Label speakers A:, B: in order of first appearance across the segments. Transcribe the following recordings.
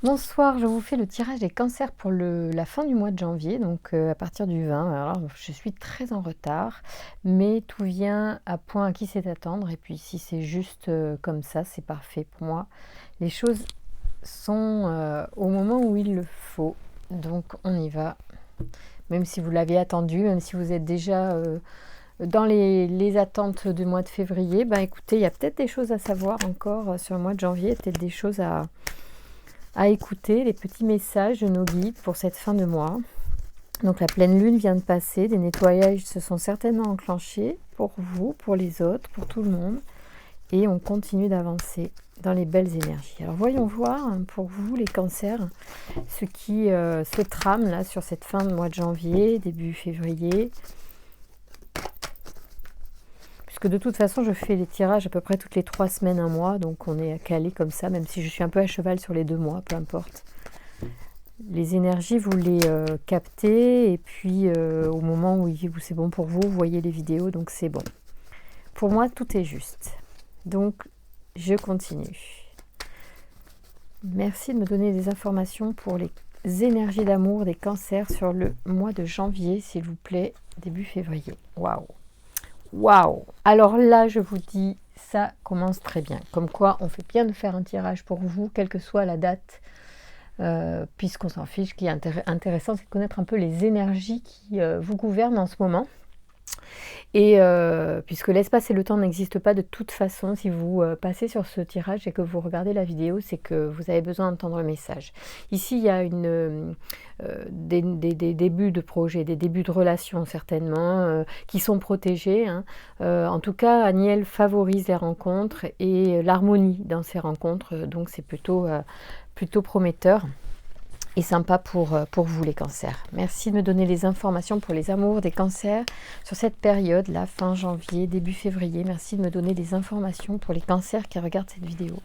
A: Bonsoir, je vous fais le tirage des cancers pour la fin du mois de janvier, donc à partir du 20. Alors, je suis très en retard, mais tout vient à point à qui sait attendre. Et puis, si c'est juste comme ça, c'est parfait pour moi. Les choses sont au moment où il le faut. Donc, on y va. Même si vous l'avez attendu, même si vous êtes déjà dans les attentes du mois de février, ben écoutez, il y a peut-être des choses à savoir encore sur le mois de janvier, peut-être des choses à écouter, les petits messages de nos guides pour cette fin de mois. Donc la pleine lune vient de passer, des nettoyages se sont certainement enclenchés pour vous, pour les autres, pour tout le monde. Et on continue d'avancer dans les belles énergies. Alors voyons voir pour vous les cancers, ce qui se trame là sur cette fin de mois de janvier, début février. Puisque de toute façon je fais les tirages à peu près toutes les 3 semaines, un mois, donc on est calé comme ça, même si je suis un peu à cheval sur les 2 mois, peu importe. Les énergies, vous les captez et puis au moment où c'est bon pour vous, vous voyez les vidéos, donc c'est bon. Pour moi, tout est juste. Donc, je continue. Merci de me donner des informations pour les énergies d'amour des cancers sur le mois de janvier, s'il vous plaît, début février. Waouh! Waouh! Alors là, je vous dis, ça commence très bien. Comme quoi, on fait bien de faire un tirage pour vous, quelle que soit la date. Puisqu'on s'en fiche, ce qui est intéressant, c'est de connaître un peu les énergies qui vous gouvernent en ce moment. Et puisque l'espace et le temps n'existent pas de toute façon, si vous passez sur ce tirage et que vous regardez la vidéo, c'est que vous avez besoin d'entendre le message. Ici, il y a des débuts de projet, des débuts de relations certainement, qui sont protégés. En tout cas, Aniel favorise les rencontres et l'harmonie dans ces rencontres, donc c'est plutôt prometteur et sympa pour vous les cancers. Merci de me donner les informations pour les amours des cancers sur cette période, là, fin janvier, début février. Merci de me donner des informations pour les cancers qui regardent cette vidéo.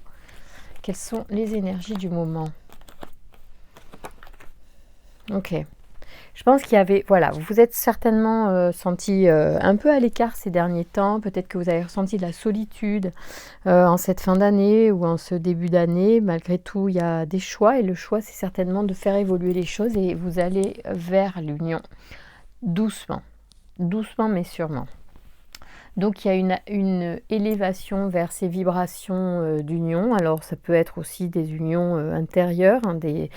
A: Quelles sont les énergies du moment? Ok. Je pense qu'il y avait, voilà, vous vous êtes certainement senti un peu à l'écart ces derniers temps. Peut-être que vous avez ressenti de la solitude en cette fin d'année ou en ce début d'année. Malgré tout, il y a des choix et le choix, c'est certainement de faire évoluer les choses et vous allez vers l'union doucement, doucement mais sûrement. Donc il y a une élévation vers ces vibrations d'union. Alors ça peut être aussi des unions intérieures, des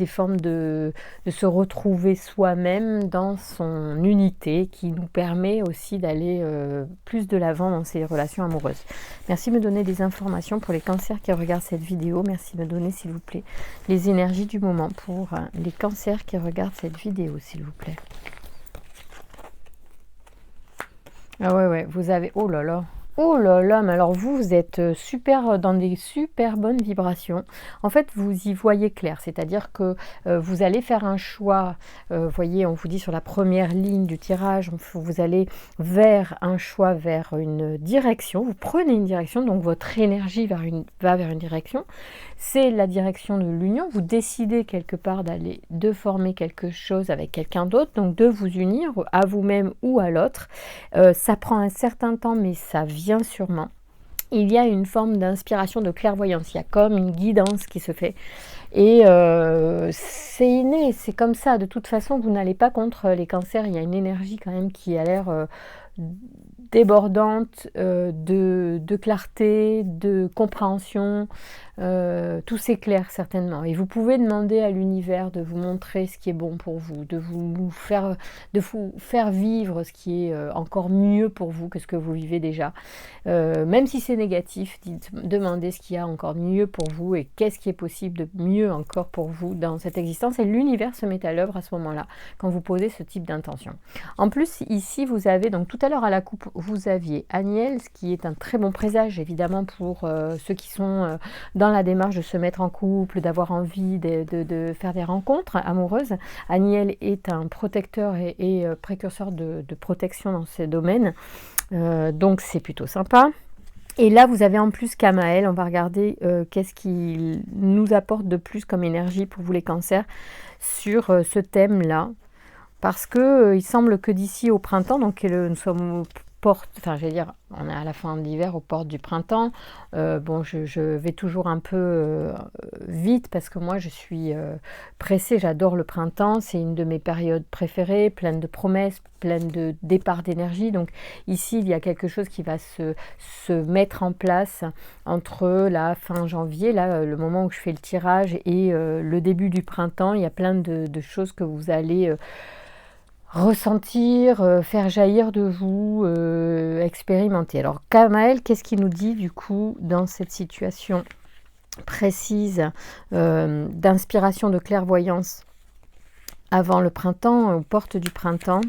A: formes de se retrouver soi-même dans son unité qui nous permet aussi d'aller plus de l'avant dans ces relations amoureuses. Merci de me donner des informations pour les cancers qui regardent cette vidéo. Merci de me donner s'il vous plaît les énergies du moment pour les cancers qui regardent cette vidéo s'il vous plaît. Ah ouais, vous avez... Oh là là. Oh là là, mais alors vous êtes super dans des super bonnes vibrations. En fait, vous y voyez clair, c'est-à-dire que vous allez faire un choix. Voyez, on vous dit sur la première ligne du tirage, vous allez vers un choix, vers une direction. Vous prenez une direction, donc votre énergie va vers une direction. C'est la direction de l'union. Vous décidez quelque part de former quelque chose avec quelqu'un d'autre, donc de vous unir à vous-même ou à l'autre. Ça prend un certain temps, mais ça vient sûrement. Il y a une forme d'inspiration, de clairvoyance. Il y a comme une guidance qui se fait. Et c'est inné, c'est comme ça. De toute façon, vous n'allez pas contre les cancers. Il y a une énergie quand même qui a l'air débordante, de clarté, de compréhension. Tout s'éclaire certainement. Et vous pouvez demander à l'univers de vous montrer ce qui est bon pour vous, de vous faire vivre ce qui est encore mieux pour vous que ce que vous vivez déjà. Même si c'est négatif, demandez ce qu'il y a encore mieux pour vous et qu'est-ce qui est possible de mieux encore pour vous dans cette existence. Et l'univers se met à l'œuvre à ce moment-là, quand vous posez ce type d'intention. En plus, ici, vous avez, donc tout à l'heure à la coupe, vous aviez Aniel, ce qui est un très bon présage, évidemment, pour ceux qui sont dans la démarche de se mettre en couple, d'avoir envie de faire des rencontres amoureuses. Aniel est un protecteur et précurseur de protection dans ces domaines. Donc c'est plutôt sympa. Et là, vous avez en plus Kamaël. On va regarder qu'est-ce qu'il nous apporte de plus comme énergie pour vous les cancers sur ce thème-là. Parce que il semble que d'ici au printemps, donc nous sommes portes, enfin j'allais dire, on est à la fin de l'hiver, aux portes du printemps. Bon, je vais toujours un peu vite parce que moi je suis pressée, j'adore le printemps, c'est une de mes périodes préférées, pleine de promesses, pleine de départ d'énergie. Donc ici, il y a quelque chose qui va se mettre en place entre la fin janvier, là, le moment où je fais le tirage, et le début du printemps. Il y a plein de choses que vous allez ressentir, faire jaillir de vous, expérimenter. Alors Kamael, qu'est-ce qu'il nous dit du coup dans cette situation précise d'inspiration, de clairvoyance avant le printemps, aux portes du printemps?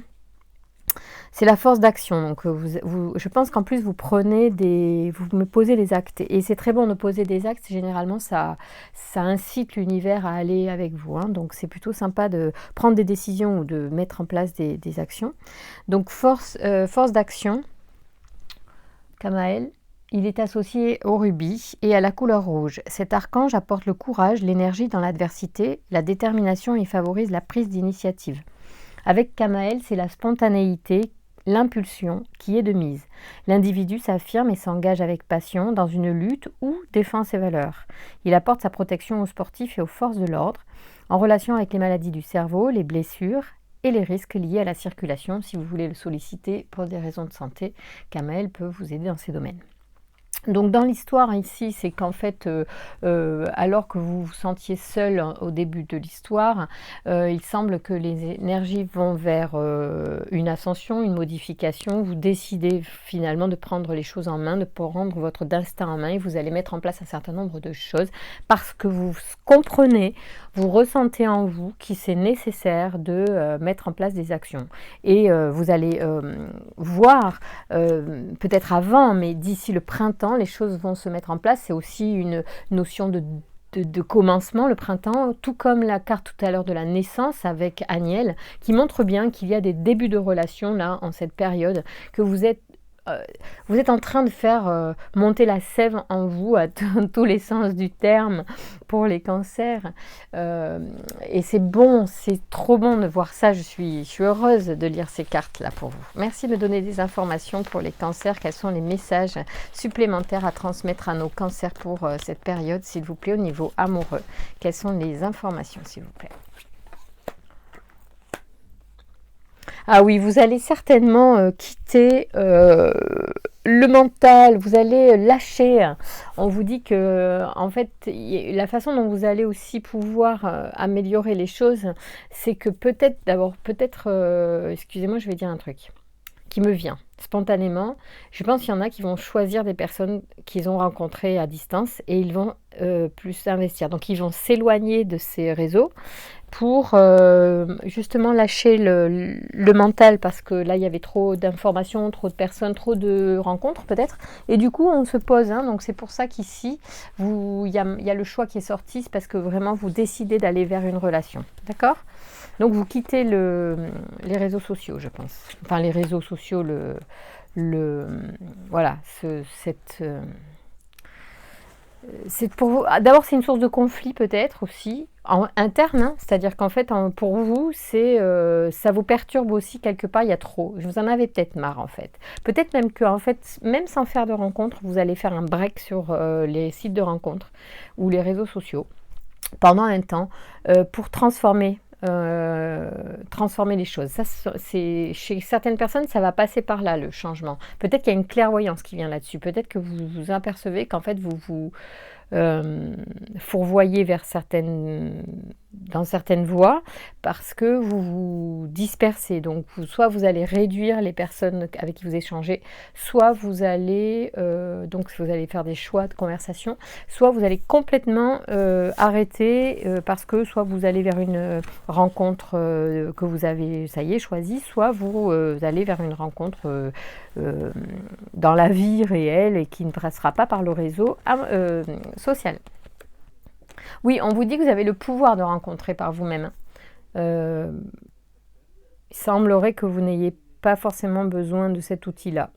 A: C'est la force d'action. Donc, je pense qu'en plus, vous me posez des actes. Et c'est très bon de poser des actes. Généralement, ça incite l'univers à aller avec vous. Hein. Donc, c'est plutôt sympa de prendre des décisions ou de mettre en place des actions. Donc, force d'action. Kamael, il est associé au rubis et à la couleur rouge. Cet archange apporte le courage, l'énergie dans l'adversité, la détermination et favorise la prise d'initiative. Avec Kamael, c'est la spontanéité, l'impulsion qui est de mise. L'individu s'affirme et s'engage avec passion dans une lutte ou défend ses valeurs. Il apporte sa protection aux sportifs et aux forces de l'ordre, en relation avec les maladies du cerveau, les blessures et les risques liés à la circulation. Si vous voulez le solliciter pour des raisons de santé, Kamael peut vous aider dans ces domaines. Donc dans l'histoire ici, c'est qu'en fait, alors que vous vous sentiez seul au début de l'histoire, il semble que les énergies vont vers une ascension, une modification. Vous décidez finalement de prendre les choses en main, de prendre votre destin en main, et vous allez mettre en place un certain nombre de choses parce que vous comprenez, vous ressentez en vous qu'il c'est nécessaire de mettre en place des actions. Et vous allez voir, peut-être avant, mais d'ici le printemps, les choses vont se mettre en place. C'est aussi une notion de commencement, le printemps, tout comme la carte tout à l'heure de la naissance avec Aniel, qui montre bien qu'il y a des débuts de relations là, en cette période, que vous êtes en train de faire monter la sève en vous à tous les sens du terme pour les cancers. Et c'est bon, c'est trop bon de voir ça. Je suis heureuse de lire ces cartes-là pour vous. Merci de me donner des informations pour les cancers. Quels sont les messages supplémentaires à transmettre à nos cancers pour cette période, s'il vous plaît, au niveau amoureux? Quelles sont les informations, s'il vous plaît? Ah oui, vous allez certainement quitter le mental, vous allez lâcher. On vous dit que, en fait, la façon dont vous allez aussi pouvoir améliorer les choses, c'est que excusez-moi, je vais dire un truc qui me vient spontanément. Je pense qu'il y en a qui vont choisir des personnes qu'ils ont rencontrées à distance et ils vont plus investir. Donc, ils vont s'éloigner de ces réseaux pour justement lâcher le mental, parce que là il y avait trop d'informations, trop de personnes, trop de rencontres peut-être, et du coup on se pose, hein, donc c'est pour ça qu'ici il y a le choix qui est sorti, c'est parce que vraiment vous décidez d'aller vers une relation, d'accord? Donc vous quittez les réseaux sociaux, je pense, enfin les réseaux sociaux, voilà, c'est pour vous. D'abord, c'est une source de conflit peut-être aussi interne, hein, c'est-à-dire qu'en fait, pour vous, ça vous perturbe aussi quelque part. Il y a trop. Vous en avez peut-être marre en fait. Peut-être même que en fait, même sans faire de rencontres, vous allez faire un break sur les sites de rencontres ou les réseaux sociaux pendant un temps pour transformer les choses. Ça, c'est chez certaines personnes, ça va passer par là, le changement. Peut-être qu'il y a une clairvoyance qui vient là-dessus. Peut-être que vous vous apercevez qu'en fait vous fourvoyez dans certaines voies parce que vous vous dispersez. Donc soit vous allez réduire les personnes avec qui vous échangez, soit vous allez faire des choix de conversation, soit vous allez complètement arrêter parce que soit vous allez vers une rencontre que vous avez, ça y est, choisie, soit vous allez vers une rencontre dans la vie réelle et qui ne passera pas par le réseau social. Oui, on vous dit que vous avez le pouvoir de rencontrer par vous-même. Il semblerait que vous n'ayez pas forcément besoin de cet outil-là.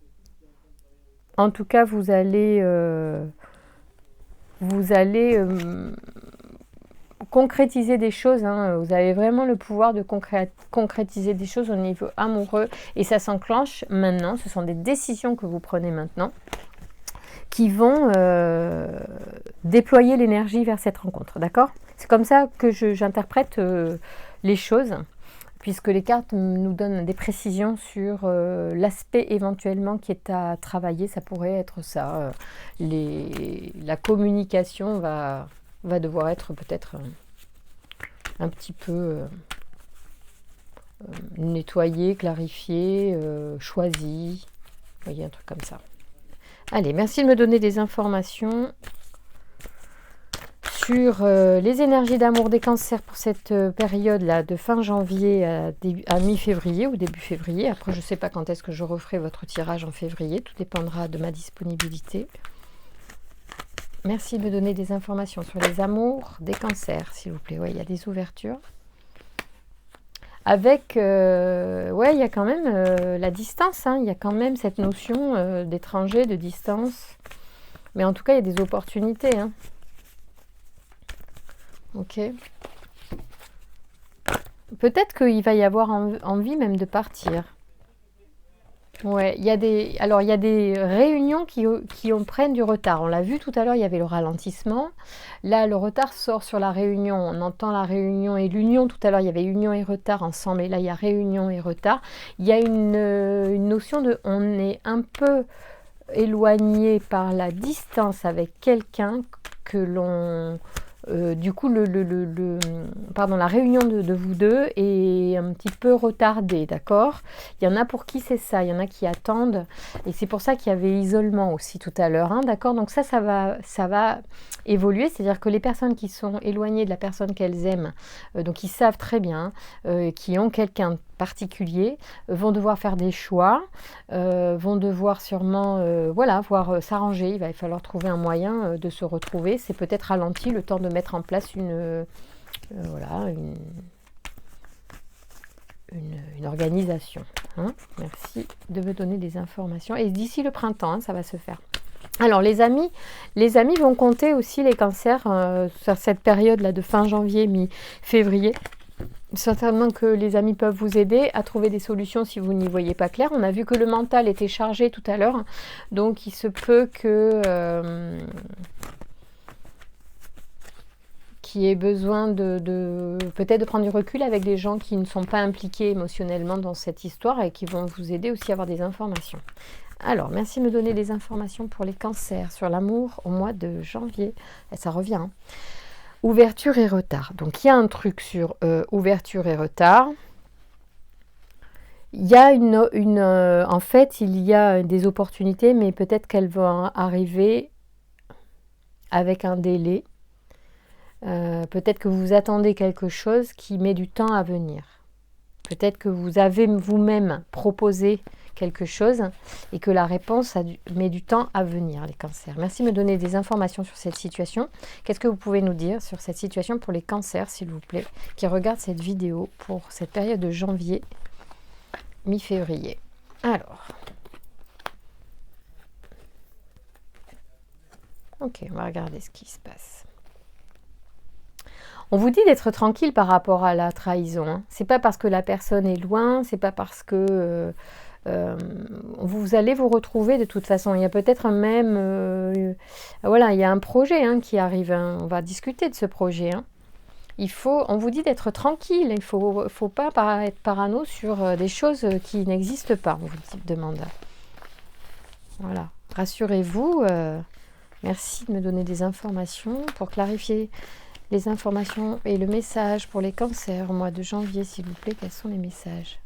A: En tout cas, vous allez concrétiser des choses. Hein. Vous avez vraiment le pouvoir de concrétiser des choses au niveau amoureux. Et ça s'enclenche maintenant. Ce sont des décisions que vous prenez maintenant qui vont déployer l'énergie vers cette rencontre. D'accord? C'est comme ça que j'interprète les choses, puisque les cartes nous donnent des précisions sur l'aspect éventuellement qui est à travailler. Ça pourrait être ça. La communication va devoir être peut-être un petit peu nettoyée, clarifiée, choisie. Vous voyez, un truc comme ça. Allez, merci de me donner des informations sur les énergies d'amour des cancers pour cette période-là de fin janvier à mi-février ou début février. Après, je ne sais pas quand est-ce que je referai votre tirage en février. Tout dépendra de ma disponibilité. Merci de me donner des informations sur les amours des cancers, s'il vous plaît. Oui, il y a des ouvertures. Avec, ouais, il y a quand même la distance. Hein. Il y a quand même cette notion d'étranger, de distance. Mais en tout cas, il y a des opportunités. Hein. Ok. Peut-être qu'il va y avoir envie même de partir. Ouais, il y a des réunions qui prennent du retard. On l'a vu tout à l'heure, il y avait le ralentissement. Là, le retard sort sur la réunion. On entend la réunion et l'union. Tout à l'heure, il y avait union et retard ensemble. Et là, il y a réunion et retard. Il y a une notion de... On est un peu éloigné par la distance avec quelqu'un que l'on... du coup, la réunion de vous deux est un petit peu retardée, d'accord? Il y en a pour qui c'est ça, il y en a qui attendent, et c'est pour ça qu'il y avait isolement aussi tout à l'heure, hein, d'accord? Donc ça va évoluer, c'est-à-dire que les personnes qui sont éloignées de la personne qu'elles aiment, donc ils savent très bien, qui ont quelqu'un de particulier, vont devoir faire des choix, vont devoir sûrement voir s'arranger. Il va falloir trouver un moyen de se retrouver. C'est peut-être ralenti le temps de mettre en place une organisation. Hein. Merci de me donner des informations. Et d'ici le printemps, hein, ça va se faire. Alors les amis vont compter aussi les cancers sur cette période-là de fin janvier, mi-février. Certainement que les amis peuvent vous aider à trouver des solutions si vous n'y voyez pas clair. On a vu que le mental était chargé tout à l'heure, donc il se peut que qu'il y ait besoin peut-être de prendre du recul avec des gens qui ne sont pas impliqués émotionnellement dans cette histoire et qui vont vous aider aussi à avoir des informations. Alors, merci de me donner des informations pour les cancers sur l'amour au mois de janvier. Et ça revient. Hein. Ouverture et retard. Donc, il y a un truc sur ouverture et retard. Il y a en fait, il y a des opportunités, mais peut-être qu'elles vont arriver avec un délai. Peut-être que vous attendez quelque chose qui met du temps à venir. Peut-être que vous avez vous-même proposé quelque chose et que la réponse met du temps à venir, les cancers. Merci de me donner des informations sur cette situation. Qu'est-ce que vous pouvez nous dire sur cette situation pour les cancers, s'il vous plaît, qui regardent cette vidéo pour cette période de janvier, mi-février. Alors, ok, on va regarder ce qui se passe. On vous dit d'être tranquille par rapport à la trahison. Hein. C'est pas parce que la personne est loin, c'est pas parce que vous allez vous retrouver de toute façon. Il y a peut-être même, il y a un projet qui arrive. Hein. On va discuter de ce projet. Hein. On vous dit d'être tranquille. Il faut pas être parano sur des choses qui n'existent pas. On vous demande. Voilà. Rassurez-vous. Merci de me donner des informations pour clarifier les informations et le message pour les cancers au mois de janvier, s'il vous plaît. Quels sont les messages?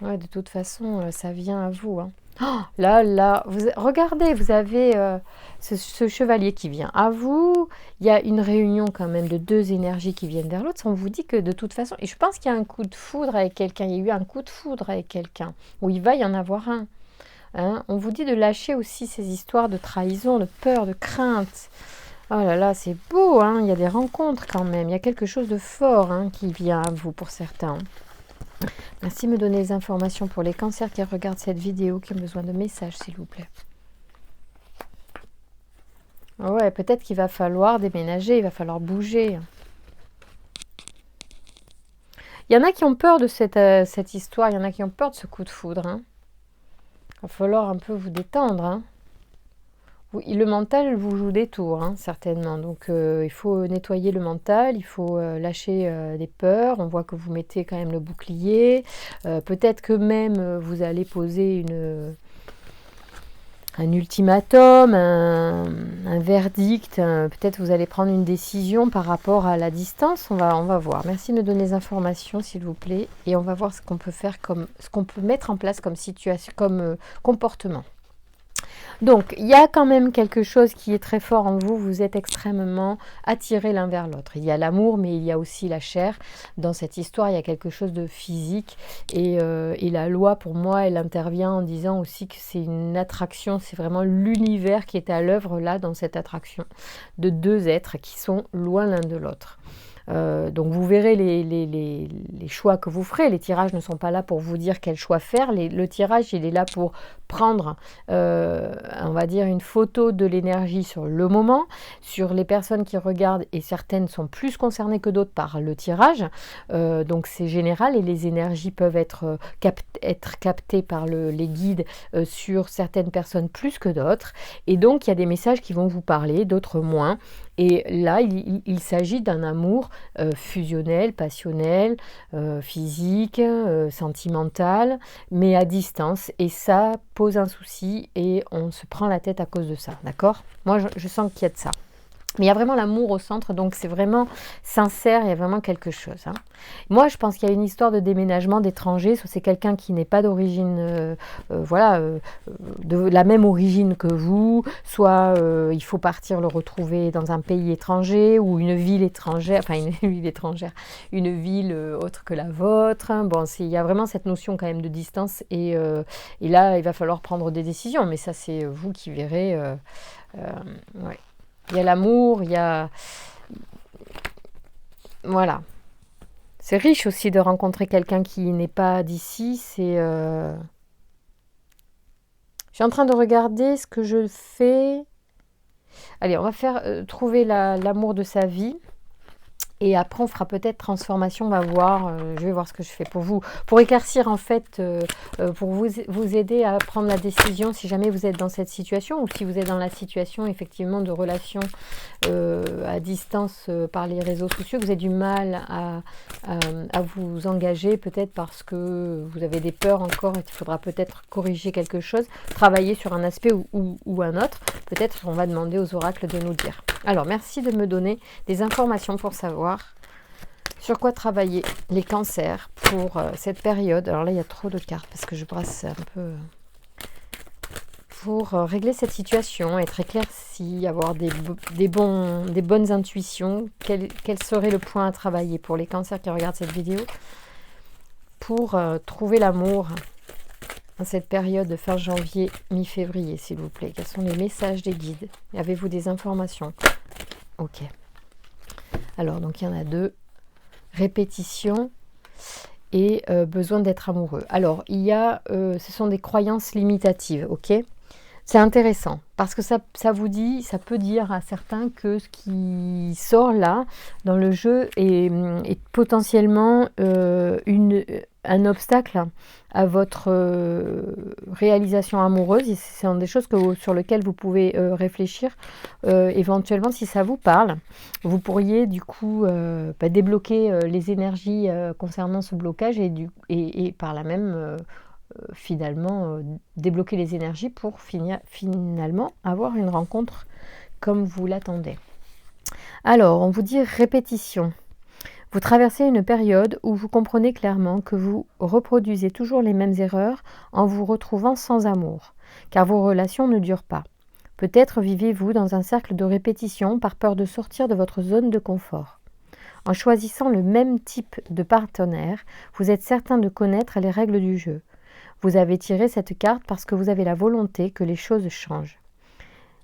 A: Ouais, de toute façon, ça vient à vous. Hein. Oh, là, regardez, vous avez ce chevalier qui vient à vous. Il y a une réunion quand même de deux énergies qui viennent vers l'autre. On vous dit que de toute façon, et je pense qu'il y a un coup de foudre avec quelqu'un. Il y a eu un coup de foudre avec quelqu'un, ou il va y en avoir un. Hein. On vous dit de lâcher aussi ces histoires de trahison, de peur, de crainte. Oh là là, c'est beau, hein. Il y a des rencontres quand même. Il y a quelque chose de fort qui vient à vous pour certains. Merci de me donner des informations pour les cancers qui regardent cette vidéo, qui ont besoin de messages, s'il vous plaît. Ouais, peut-être qu'il va falloir déménager, il va falloir bouger. Il y en a qui ont peur de cette histoire, il y en a qui ont peur de ce coup de foudre. Hein. Il va falloir un peu vous détendre. Hein. Le mental vous joue des tours, hein, certainement. Donc, il faut nettoyer le mental, il faut lâcher des peurs. On voit que vous mettez quand même le bouclier. Peut-être que même vous allez poser un ultimatum, un verdict. Peut-être vous allez prendre une décision par rapport à la distance. On va voir. Merci de me donner des informations, s'il vous plaît. Et on va voir ce qu'on peut faire ce qu'on peut mettre en place comme situation, comme comportement. Donc, il y a quand même quelque chose qui est très fort en vous. Vous êtes extrêmement attirés l'un vers l'autre. Il y a l'amour, mais il y a aussi la chair. Dans cette histoire, il y a quelque chose de physique. Et la loi, pour moi, elle intervient en disant aussi que c'est une attraction. C'est vraiment l'univers qui est à l'œuvre là, dans cette attraction, de deux êtres qui sont loin l'un de l'autre. Donc vous verrez les choix que vous ferez. Les tirages ne sont pas là pour vous dire quel choix faire. Le tirage, il est là pour prendre, on va dire, une photo de l'énergie sur le moment, sur les personnes qui regardent, et certaines sont plus concernées que d'autres par le tirage. Donc c'est général et les énergies peuvent être captées par les guides sur certaines personnes plus que d'autres. Et donc il y a des messages qui vont vous parler, d'autres moins. Et là, il s'agit d'un amour fusionnel, passionnel, physique, sentimental, mais à distance. Et ça pose un souci et on se prend la tête à cause de ça, d'accord ? Moi, je sens qu'il y a de ça. Mais il y a vraiment l'amour au centre, donc c'est vraiment sincère, il y a vraiment quelque chose. Hein. Moi, je pense qu'il y a une histoire de déménagement d'étrangers, soit c'est quelqu'un qui n'est pas d'origine, de la même origine que vous, soit il faut partir le retrouver dans un pays étranger ou une ville étrangère, enfin une ville étrangère, une ville autre que la vôtre. Bon, il y a vraiment cette notion quand même de distance et là, il va falloir prendre des décisions, mais ça, c'est vous qui verrez. Ouais. Il y a l'amour, il y a... Voilà. C'est riche aussi de rencontrer quelqu'un qui n'est pas d'ici. Je suis en train de regarder ce que je fais. Allez, on va faire trouver l'amour de sa vie. Et après, on fera peut-être transformation, on va voir, je vais voir ce que je fais pour vous. Pour éclaircir, en fait, pour vous aider à prendre la décision si jamais vous êtes dans cette situation ou si vous êtes dans la situation, effectivement, de relation à distance par les réseaux sociaux, que vous avez du mal à vous engager, peut-être parce que vous avez des peurs encore et qu'il faudra peut-être corriger quelque chose, travailler sur un aspect ou un autre. Peut-être on va demander aux oracles de nous dire. Alors, merci de me donner des informations pour savoir sur quoi travailler les cancers pour cette période. Alors là, il y a trop de cartes parce que je brasse un peu pour régler cette situation, être éclairci, avoir des bonnes intuitions. Quel serait le point à travailler pour les cancers qui regardent cette vidéo pour trouver l'amour en cette période de fin janvier, mi-février, s'il vous plaît? Quels sont les messages des guides? Avez-vous des informations? Ok. Alors, donc, il y en a deux. Répétition et besoin d'être amoureux. Alors, il y a, ce sont des croyances limitatives, ok? C'est intéressant parce que ça vous dit, ça peut dire à certains que ce qui sort là dans le jeu est potentiellement un obstacle à votre réalisation amoureuse. Et ce sont des choses sur lesquelles vous pouvez réfléchir éventuellement si ça vous parle. Vous pourriez du coup débloquer les énergies concernant ce blocage et par là même finalement débloquer les énergies pour finalement avoir une rencontre comme vous l'attendez. Alors, on vous dit répétition. Vous traversez une période où vous comprenez clairement que vous reproduisez toujours les mêmes erreurs en vous retrouvant sans amour, car vos relations ne durent pas. Peut-être vivez-vous dans un cercle de répétition par peur de sortir de votre zone de confort. En choisissant le même type de partenaire, vous êtes certain de connaître les règles du jeu. Vous avez tiré cette carte parce que vous avez la volonté que les choses changent.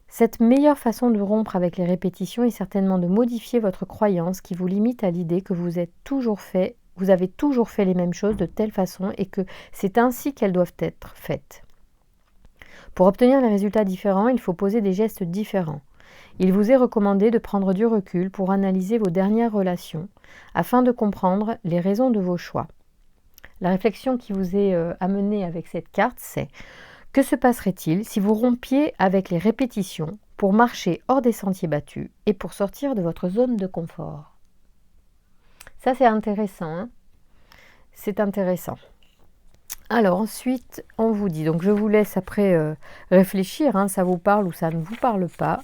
A: Cette meilleure façon de rompre avec les répétitions est certainement de modifier votre croyance qui vous limite à l'idée que vous avez toujours fait les mêmes choses de telle façon et que c'est ainsi qu'elles doivent être faites. Pour obtenir des résultats différents, il faut poser des gestes différents. Il vous est recommandé de prendre du recul pour analyser vos dernières relations afin de comprendre les raisons de vos choix. La réflexion qui vous est amenée avec cette carte, c'est: que se passerait-il si vous rompiez avec les répétitions pour marcher hors des sentiers battus et pour sortir de votre zone de confort? Ça, c'est intéressant, hein. C'est intéressant. Alors ensuite, on vous dit, donc je vous laisse après réfléchir, hein, ça vous parle ou ça ne vous parle pas.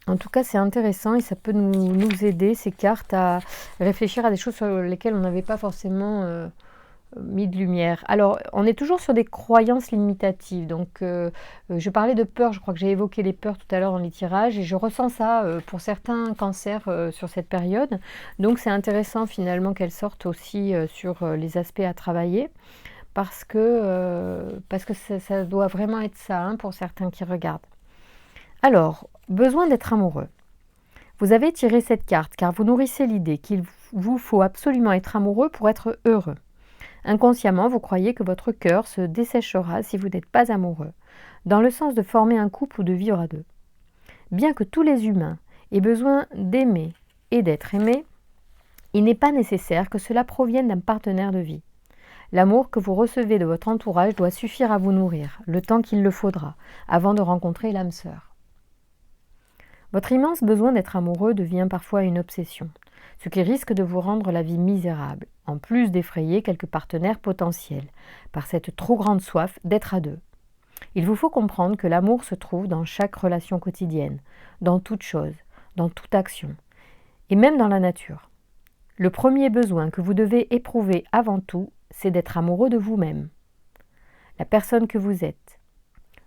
A: En tout cas, c'est intéressant et ça peut nous aider, ces cartes, à réfléchir à des choses sur lesquelles on n'avait pas forcément mis de lumière. Alors, on est toujours sur des croyances limitatives. Donc, je parlais de peur, je crois que j'ai évoqué les peurs tout à l'heure dans les tirages, et je ressens ça pour certains cancers sur cette période. Donc, c'est intéressant finalement qu'elles sortent aussi sur les aspects à travailler, parce que ça doit vraiment être ça, hein, pour certains qui regardent. Alors, besoin d'être amoureux. Vous avez tiré cette carte car vous nourrissez l'idée qu'il vous faut absolument être amoureux pour être heureux. Inconsciemment, vous croyez que votre cœur se desséchera si vous n'êtes pas amoureux, dans le sens de former un couple ou de vivre à deux. Bien que tous les humains aient besoin d'aimer et d'être aimés, il n'est pas nécessaire que cela provienne d'un partenaire de vie. L'amour que vous recevez de votre entourage doit suffire à vous nourrir, le temps qu'il le faudra, avant de rencontrer l'âme sœur. Votre immense besoin d'être amoureux devient parfois une obsession, ce qui risque de vous rendre la vie misérable, en plus d'effrayer quelques partenaires potentiels, par cette trop grande soif d'être à deux. Il vous faut comprendre que l'amour se trouve dans chaque relation quotidienne, dans toute chose, dans toute action, et même dans la nature. Le premier besoin que vous devez éprouver avant tout, c'est d'être amoureux de vous-même, la personne que vous êtes.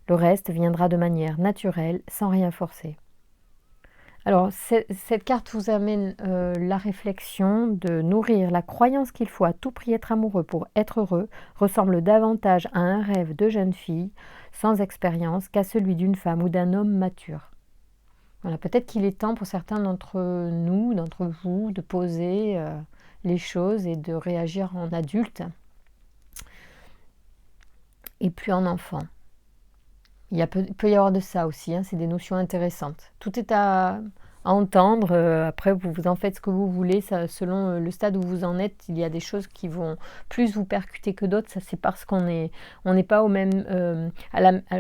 A: Le reste viendra de manière naturelle, sans rien forcer. Alors, cette carte vous amène la réflexion de nourrir la croyance qu'il faut à tout prix être amoureux pour être heureux, ressemble davantage à un rêve de jeune fille sans expérience qu'à celui d'une femme ou d'un homme mature. Voilà, peut-être qu'il est temps pour certains d'entre nous, d'entre vous, de poser les choses et de réagir en adulte et puis en enfant. Il peut y avoir de ça aussi, hein, c'est des notions intéressantes. Tout est à entendre, après vous en faites ce que vous voulez, ça, selon le stade où vous en êtes, il y a des choses qui vont plus vous percuter que d'autres, ça c'est parce qu'on n'est pas au même,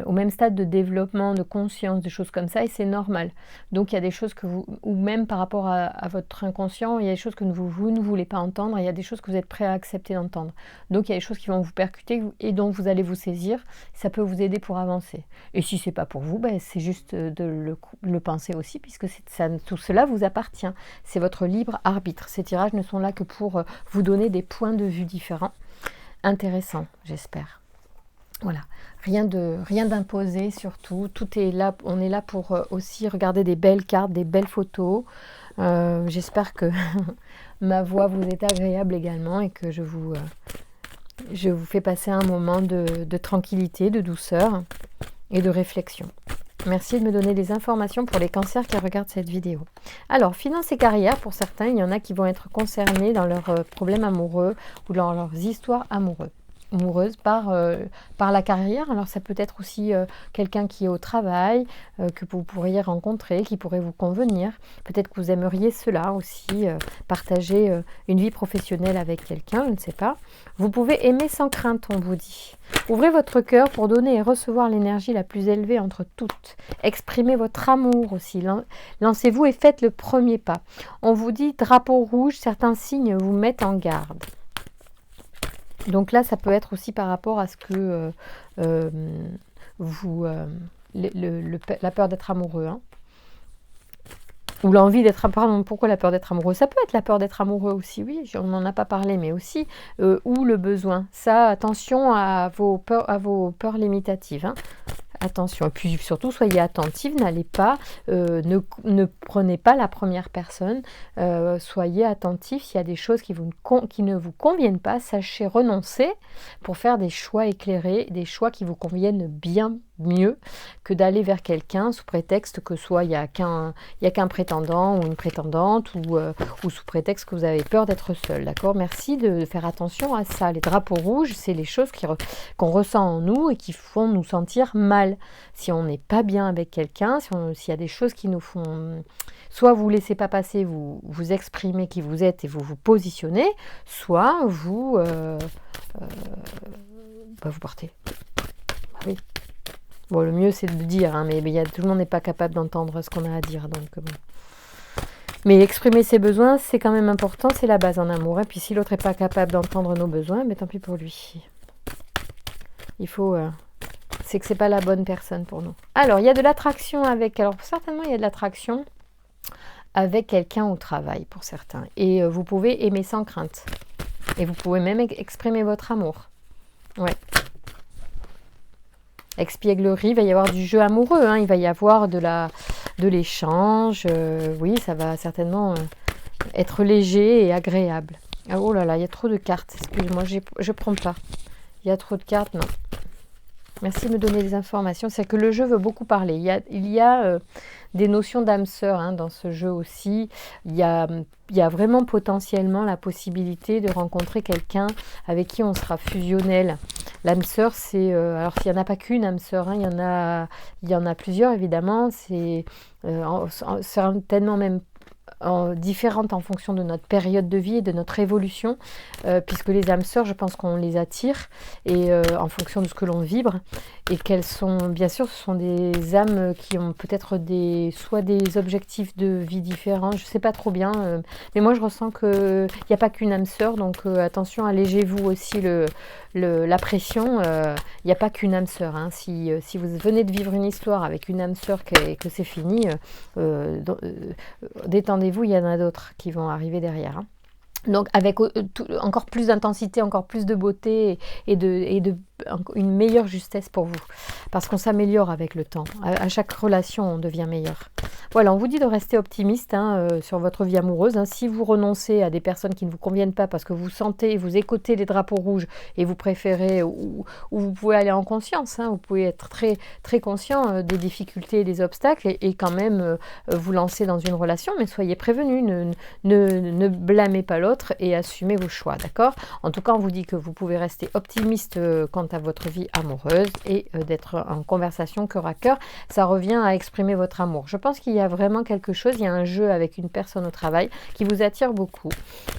A: au même stade de développement, de conscience, des choses comme ça, et c'est normal. Donc il y a des choses que vous, ou même par rapport à votre inconscient, il y a des choses que vous ne voulez pas entendre, il y a des choses que vous êtes prêt à accepter d'entendre. Donc il y a des choses qui vont vous percuter et dont vous allez vous saisir, ça peut vous aider pour avancer. Et si c'est pas pour vous, ben, c'est juste de le penser aussi, puisque tout cela vous appartient. C'est votre libre arbitre. Ces tirages ne sont là que pour vous donner des points de vue différents. Intéressant, j'espère. Voilà, rien d'imposé surtout. Tout est là, on est là pour aussi regarder des belles cartes, des belles photos. J'espère que ma voix vous est agréable également et que je vous fais passer un moment de tranquillité, de douceur et de réflexion. Merci de me donner des informations pour les cancers qui regardent cette vidéo. Alors, finances et carrière, pour certains, il y en a qui vont être concernés dans leurs problèmes amoureux ou dans leurs histoires amoureuses par la carrière. Alors, ça peut être aussi quelqu'un qui est au travail, que vous pourriez rencontrer, qui pourrait vous convenir. Peut-être que vous aimeriez cela aussi, partager une vie professionnelle avec quelqu'un, je ne sais pas. Vous pouvez aimer sans crainte, on vous dit. Ouvrez votre cœur pour donner et recevoir l'énergie la plus élevée entre toutes. Exprimez votre amour aussi. Lancez-vous et faites le premier pas. On vous dit drapeau rouge, certains signes vous mettent en garde. Donc là, ça peut être aussi par rapport à ce que la peur d'être amoureux. Hein. Ou l'envie d'être amoureux. Pardon, pourquoi la peur d'être amoureux? Ça peut être la peur d'être amoureux aussi, oui, on n'en a pas parlé, mais aussi, ou le besoin. Ça, attention à vos peurs limitatives. Hein. Attention, et puis surtout, soyez attentifs, n'allez pas, ne prenez pas la première personne, soyez attentifs, s'il y a des choses qui ne vous conviennent pas, sachez renoncer pour faire des choix éclairés, des choix qui vous conviennent bien, mieux que d'aller vers quelqu'un sous prétexte que soit il y a qu'un prétendant ou une prétendante ou sous prétexte que vous avez peur d'être seul, d'accord? Merci de faire attention à ça. Les drapeaux rouges, c'est les choses qu'on ressent en nous et qui font nous sentir mal. Si on n'est pas bien avec quelqu'un, s'il y a des choses qui nous font... Soit vous ne laissez pas passer, vous exprimez qui vous êtes et vous vous positionnez, soit vous partez. Ah oui. Bon, le mieux c'est de le dire, hein, mais tout le monde n'est pas capable d'entendre ce qu'on a à dire. Donc, bon. Mais exprimer ses besoins, c'est quand même important, c'est la base en amour. Et puis si l'autre n'est pas capable d'entendre nos besoins, mais tant pis pour lui. Il faut... c'est que c'est pas la bonne personne pour nous. Alors, il y a de l'attraction avec... Alors, certainement, il y a de l'attraction avec quelqu'un au travail, pour certains. Et vous pouvez aimer sans crainte. Et vous pouvez même exprimer votre amour. Ouais. Espièglerie, il va y avoir du jeu amoureux, hein, il va y avoir de l'échange, oui, ça va certainement être léger et agréable. Ah, oh là là, il y a trop de cartes, excusez-moi, je ne prends pas. Il y a trop de cartes, non. Merci de me donner des informations, c'est que le jeu veut beaucoup parler. Il y a des notions d'âme sœur hein, dans ce jeu aussi. Il y a vraiment potentiellement la possibilité de rencontrer quelqu'un avec qui on sera fusionnel. L'âme sœur, c'est... alors, il n'y en a pas qu'une âme sœur, hein, il y en a plusieurs, évidemment. C'est certainement même différentes en fonction de notre période de vie et de notre évolution, puisque les âmes sœurs, je pense qu'on les attire et en fonction de ce que l'on vibre, et qu'elles sont, bien sûr, ce sont des âmes qui ont peut-être soit des objectifs de vie différents, je ne sais pas trop bien, mais moi je ressens qu'il n'y a pas qu'une âme sœur, donc attention, allégez-vous aussi la pression, il n'y a pas qu'une âme sœur, hein. Si vous venez de vivre une histoire avec une âme sœur et que c'est fini, détendez-vous, il y en a d'autres qui vont arriver derrière, hein. Donc avec encore plus d'intensité, encore plus de beauté et une meilleure justesse pour vous. Parce qu'on s'améliore avec le temps. À chaque relation, on devient meilleur. Voilà, on vous dit de rester optimiste hein, sur votre vie amoureuse. Hein. Si vous renoncez à des personnes qui ne vous conviennent pas parce que vous sentez, vous écoutez les drapeaux rouges et vous préférez, ou vous pouvez aller en conscience, hein, vous pouvez être très, très conscient des difficultés et des obstacles et quand même vous lancer dans une relation, mais soyez prévenus, ne blâmez pas l'autre et assumez vos choix, d'accord? En tout cas, on vous dit que vous pouvez rester optimiste quant à votre vie amoureuse et d'être en conversation cœur à cœur. Ça revient à exprimer votre amour. Je pense qu'il y a vraiment quelque chose, il y a un jeu avec une personne au travail qui vous attire beaucoup.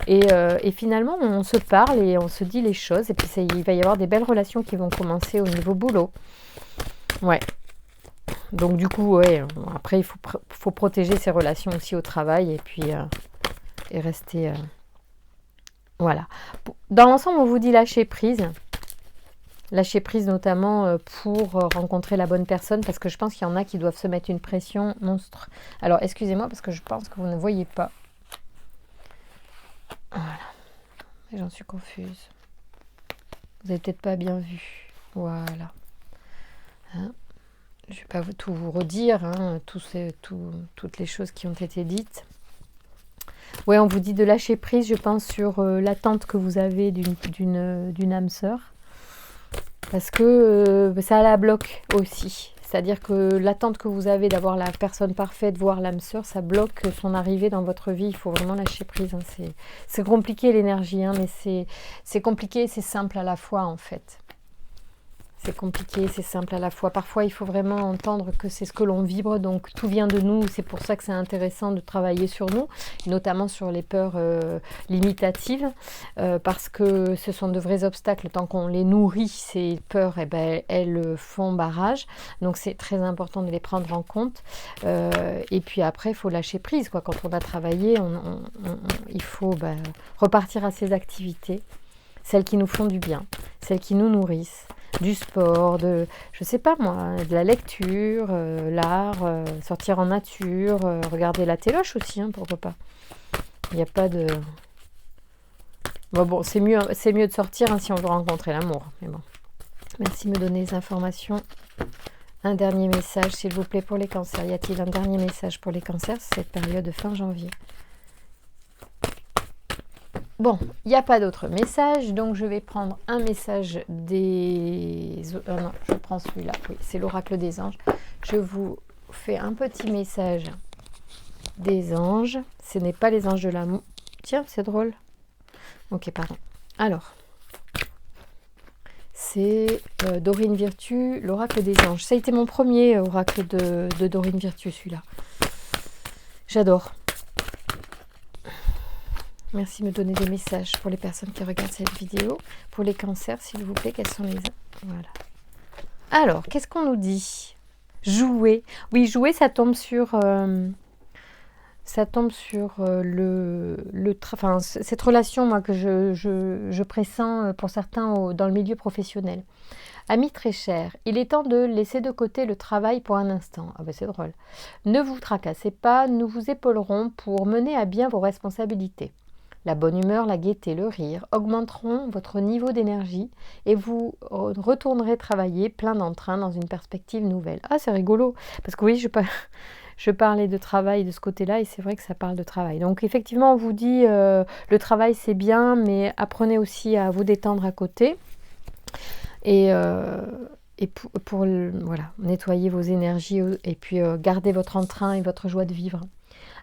A: Et finalement, on se parle et on se dit les choses. Et puis, il va y avoir des belles relations qui vont commencer au niveau boulot. Ouais. Donc, du coup, ouais, après, il faut protéger ses relations aussi au travail et puis et rester... Voilà. Dans l'ensemble, on vous dit lâcher prise. Lâcher prise notamment pour rencontrer la bonne personne, parce que je pense qu'il y en a qui doivent se mettre une pression monstre. Alors, excusez-moi, parce que je pense que vous ne voyez pas. Voilà. J'en suis confuse. Vous n'avez peut-être pas bien vu. Voilà. Hein, je ne vais pas tout vous redire, hein, toutes les choses qui ont été dites. Ouais, on vous dit de lâcher prise, je pense, sur l'attente que vous avez d'une âme sœur. Parce que ça la bloque aussi. C'est-à-dire que l'attente que vous avez d'avoir la personne parfaite, voire l'âme sœur, ça bloque son arrivée dans votre vie. Il faut vraiment lâcher prise. Hein. C'est compliqué l'énergie, hein, mais c'est compliqué et c'est simple à la fois en fait. C'est compliqué, c'est simple à la fois. Parfois, il faut vraiment entendre que c'est ce que l'on vibre, donc tout vient de nous. C'est pour ça que c'est intéressant de travailler sur nous, notamment sur les peurs limitatives, parce que ce sont de vrais obstacles. Tant qu'on les nourrit, ces peurs, eh ben, elles font barrage. Donc, c'est très important de les prendre en compte. Et puis après, il faut lâcher prise, quoi. Quand on a travaillé, il faut repartir à ses activités, celles qui nous font du bien, celles qui nous nourrissent. Du sport, je sais pas moi, de la lecture, l'art, sortir en nature, regarder la téloche aussi, hein, pourquoi pas. Il n'y a pas de... Bon, c'est mieux de sortir hein, si on veut rencontrer l'amour. Mais bon, merci de me donner les informations. Un dernier message, s'il vous plaît, pour les cancers. Y a-t-il un dernier message pour les cancers, cette période de fin janvier? Bon, il n'y a pas d'autres messages, donc je vais prendre un message des... non, je prends celui-là, oui, c'est l'oracle des anges. Je vous fais un petit message des anges. Ce n'est pas les anges de l'amour. Tiens, c'est drôle. Ok, pardon. Alors, c'est Dorine Virtue, l'oracle des anges. Ça a été mon premier oracle de Dorine Virtue, celui-là. J'adore. Merci de me donner des messages pour les personnes qui regardent cette vidéo. Pour les cancers, s'il vous plaît, quels sont les... Voilà. Alors, qu'est-ce qu'on nous dit? Jouer. Oui, jouer, ça tombe sur... enfin, cette relation moi, que je pressens pour certains dans le milieu professionnel. Amis très chers, il est temps de laisser de côté le travail pour un instant. Ah ben c'est drôle. Ne vous tracassez pas, nous vous épaulerons pour mener à bien vos responsabilités. La bonne humeur, la gaieté, le rire augmenteront votre niveau d'énergie et vous retournerez travailler plein d'entrain dans une perspective nouvelle. Ah, c'est rigolo, parce que oui, je parlais de travail de ce côté-là et c'est vrai que ça parle de travail. Donc effectivement, on vous dit le travail c'est bien, mais apprenez aussi à vous détendre à côté et pour voilà, nettoyer vos énergies et puis garder votre entrain et votre joie de vivre.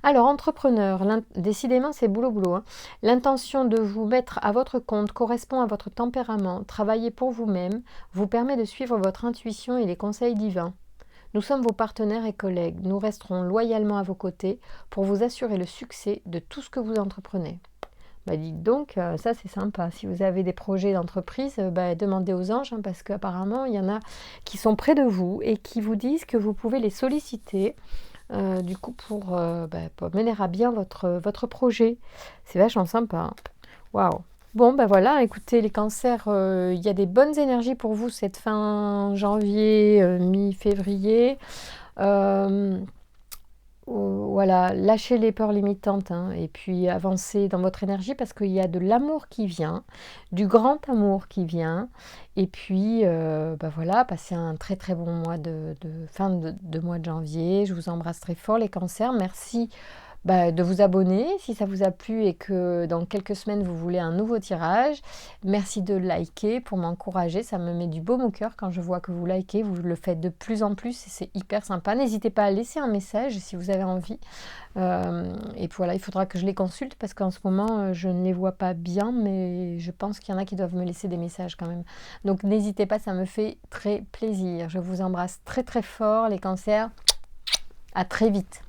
A: Alors, entrepreneur, décidément c'est boulot, hein. L'intention de vous mettre à votre compte correspond à votre tempérament. Travailler pour vous-même vous permet de suivre votre intuition et les conseils divins. Nous sommes vos partenaires et collègues. Nous resterons loyalement à vos côtés pour vous assurer le succès de tout ce que vous entreprenez. Bah dites donc, ça c'est sympa. Si vous avez des projets d'entreprise, demandez aux anges, hein, parce qu'apparemment il y en a qui sont près de vous et qui vous disent que vous pouvez les solliciter du coup pour mener à bien votre projet. C'est vachement sympa, hein. Waouh! Bon, ben voilà, écoutez, les cancers, il y a des bonnes énergies pour vous cette fin janvier, mi-février. Voilà, lâchez les peurs limitantes, hein, et puis avancez dans votre énergie parce qu'il y a de l'amour qui vient, du grand amour qui vient. Et puis, voilà, passez un très très bon mois de fin de mois de janvier. Je vous embrasse très fort les cancers. Merci de vous abonner si ça vous a plu et que dans quelques semaines vous voulez un nouveau tirage. Merci de liker pour m'encourager, ça me met du baume au cœur quand je vois que vous likez, vous le faites de plus en plus et c'est hyper sympa. N'hésitez pas à laisser un message si vous avez envie. Et puis voilà, il faudra que je les consulte parce qu'en ce moment je ne les vois pas bien, mais je pense qu'il y en a qui doivent me laisser des messages quand même. Donc n'hésitez pas, ça me fait très plaisir. Je vous embrasse très très fort les cancers, à très vite.